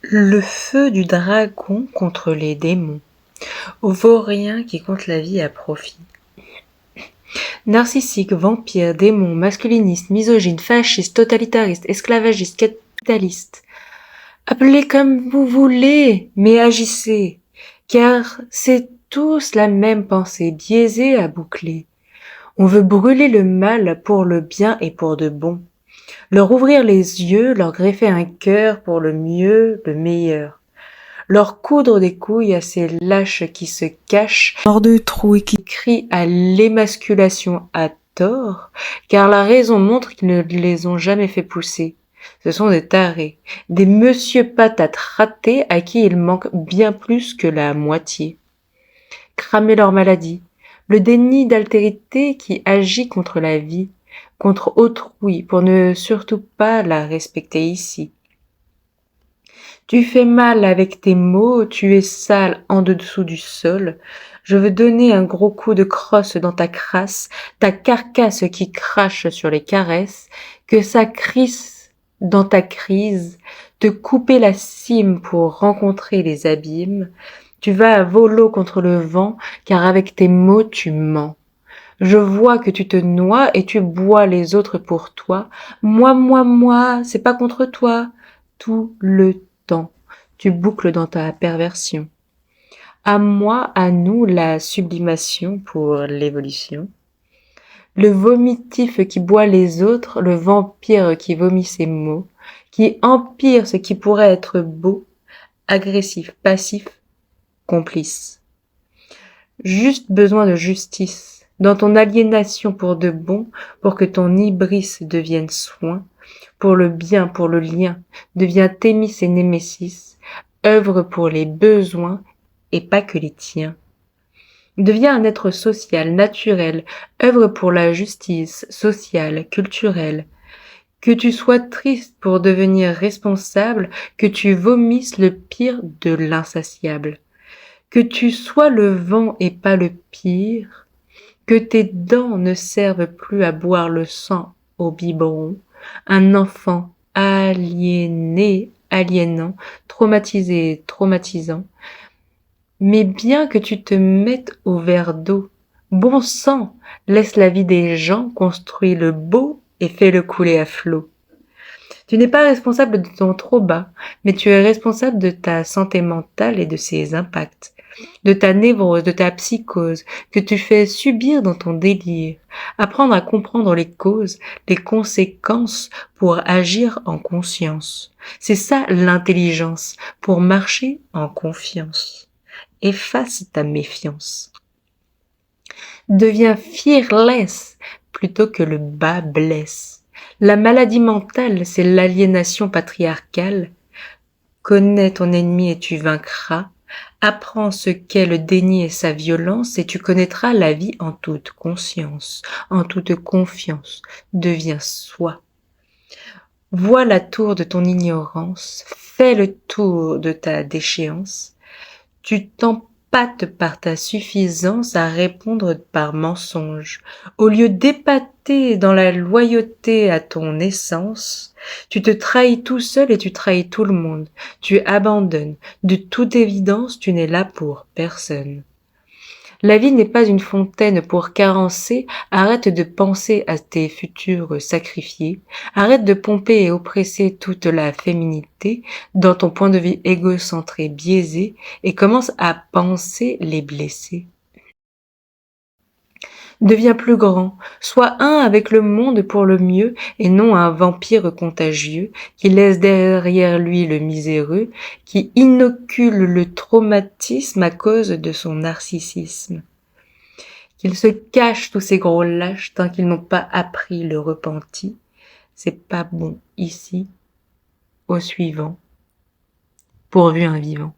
Le feu du dragon contre les démons, au vaurien qui compte la vie à profit. Narcissique, vampire, démon, masculiniste, misogyne, fasciste, totalitariste, esclavagiste, capitaliste. Appelez comme vous voulez, mais agissez, car c'est tous la même pensée biaisée à boucler. On veut brûler le mal pour le bien et pour de bon. Leur ouvrir les yeux, leur greffer un cœur pour le mieux, le meilleur. Leur coudre des couilles à ces lâches qui se cachent hors de trous et qui crient à l'émasculation à tort, car la raison montre qu'ils ne les ont jamais fait pousser. Ce sont des tarés, des monsieur patates ratés à qui il manque bien plus que la moitié. Cramer leur maladie, le déni d'altérité qui agit contre la vie, contre autrui, pour ne surtout pas la respecter ici. Tu fais mal avec tes mots, tu es sale en dessous du sol. Je veux donner un gros coup de crosse dans ta crasse, ta carcasse qui crache sur les caresses, que ça crisse dans ta crise, te couper la cime pour rencontrer les abîmes. Tu vas à volo contre le vent, car avec tes mots tu mens. Je vois que tu te noies et tu bois les autres pour toi. Moi, c'est pas contre toi. Tout le temps, tu boucles dans ta perversion. À moi, à nous, la sublimation pour l'évolution. Le vomitif qui boit les autres, le vampire qui vomit ses mots, qui empire ce qui pourrait être beau, agressif, passif, complice. Juste besoin de justice, dans ton aliénation pour de bon, pour que ton hybris devienne soin, pour le bien, pour le lien, devient Thémis et Némésis, œuvre pour les besoins et pas que les tiens. Deviens un être social, naturel, œuvre pour la justice sociale, culturelle. Que tu sois triste pour devenir responsable, que tu vomisses le pire de l'insatiable. Que tu sois le vent et pas le pire, que tes dents ne servent plus à boire le sang au biberon, un enfant aliéné, aliénant, traumatisé, traumatisant, mais bien que tu te mettes au verre d'eau. Bon sang, laisse la vie des gens, construis le beau et fais-le couler à flot. Tu n'es pas responsable de ton trop bas, mais tu es responsable de ta santé mentale et de ses impacts, de ta névrose, de ta psychose, que tu fais subir dans ton délire. Apprendre à comprendre les causes, les conséquences pour agir en conscience. C'est ça l'intelligence, pour marcher en confiance. Efface ta méfiance. Deviens fearless plutôt que le bas blesse. La maladie mentale, c'est l'aliénation patriarcale. Connais ton ennemi et tu vaincras. Apprends ce qu'est le déni et sa violence et tu connaîtras la vie en toute conscience, en toute confiance. Deviens soi. Vois la tour de ton ignorance, fais le tour de ta déchéance. Tu t'empâtes par ta suffisance à répondre par mensonge. Au lieu d'épater dans la loyauté à ton essence, tu te trahis tout seul et tu trahis tout le monde. Tu abandonnes. De toute évidence, tu n'es là pour personne. La vie n'est pas une fontaine pour carencer, arrête de penser à tes futurs sacrifiés, arrête de pomper et oppresser toute la féminité dans ton point de vue égocentré biaisé et commence à penser les blessés. Deviens plus grand, sois un avec le monde pour le mieux et non un vampire contagieux qui laisse derrière lui le miséreux, qui inocule le traumatisme à cause de son narcissisme. Qu'ils se cachent tous ces gros lâches tant qu'ils n'ont pas appris le repenti. C'est pas bon ici, au suivant, pourvu un vivant.